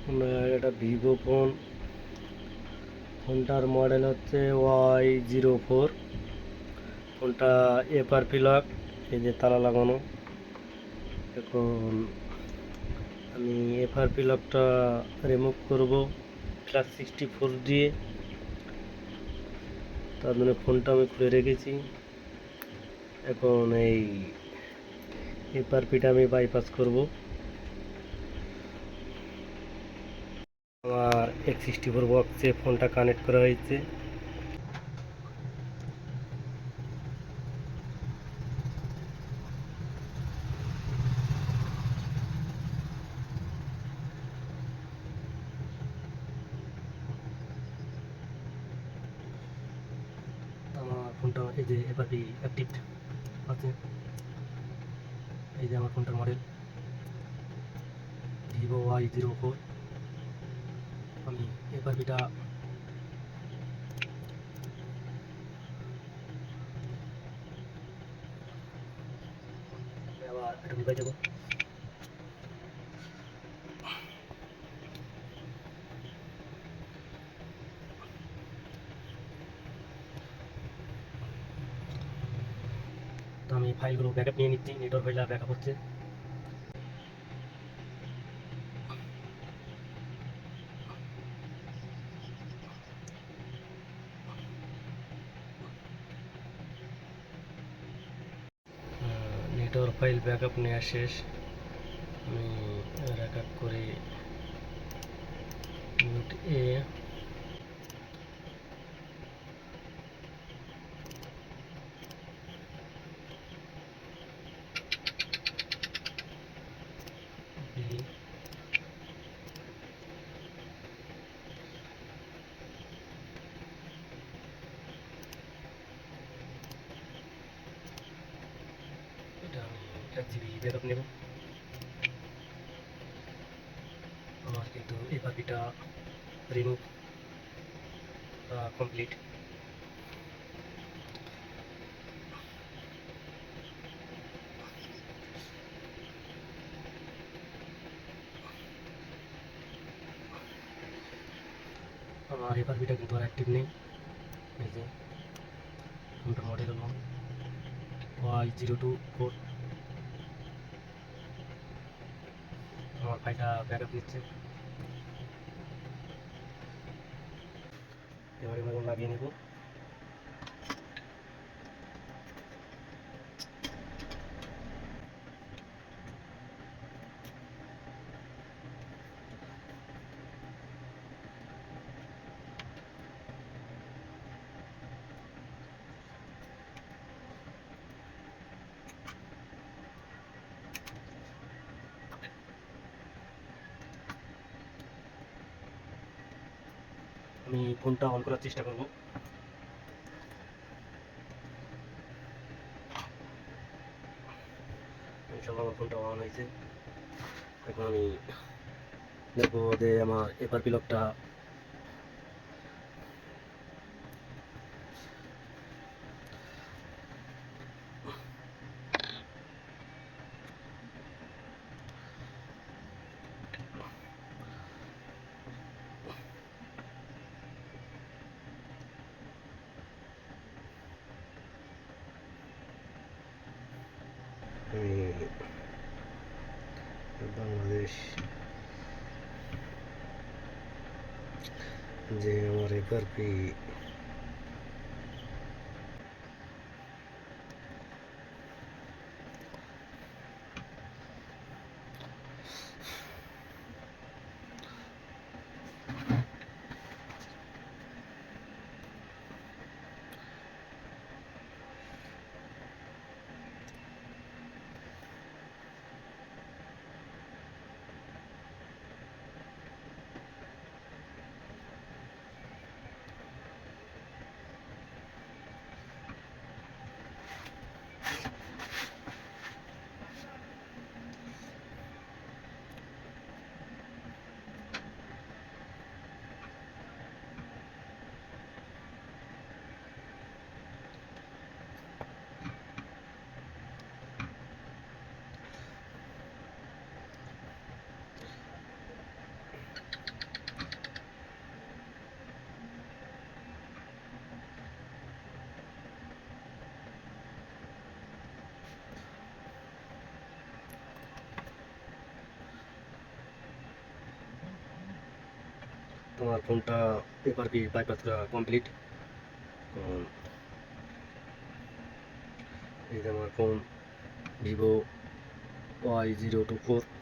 এটা Vivo phone. ফোনটার model হচ্ছে Y04। ফোনটা এফআরপি লক, এই যে তালা লাগানো। এখন আমি এফআরপি লকটা রিমুভ করব +64 দিয়ে। তার জন্য ফোনটা আমি খুলে রেখেছি। এখন এই এফআরপিটা আমি বাইপাস করব। আমার X64 বক্সে ফোনটা কানেক্ট করা হয়েছে। আমার ফোনটা এই যে এফআরপি অ্যাক্টিভ আছে। এই যে আমার ফোনটার মডেল ভিভো Y04। আমি এফআরপিটা আবার এটা নিভাই দেবো। তো আমি ফাইলগুলো ব্যাকআপ নিয়ে নিচ্ছি। নেটওয়ার্ক ফাইলটা ব্যাকআপ হচ্ছে। নেটওয়ার্ক ফাইল ব্যাকআপ নেওয়া শেষ। আমি ব্যাকআপ করে বুট এ বি এটা আমি 1 GB ব্যাকআপ নেব। আমার কিন্তু এফআরপিটা রিমুভ কমপ্লিট। আমার এফআরপিটা কিন্তু আর অ্যাক্টিভ নেই। এই যে ফোনটার মডেল হলো Y024। আমার ফাইলটা ব্যাকআপ নিচ্ছে। এবারে লাগিয়ে নেব। আমি ফোনটা অন করার চেষ্টা করব। ইনশাআল্লাহ আমার ফোনটা অন হয়েছে। এখন আমি দেখবো যে আমার এফআরপি লকটা বাংলাদেশ যে আমার এফআরপি তোমার ফোনটা এফআরপি বাইপাস করা কমপ্লিট। এই যে আমার ফোন ভিভো Y024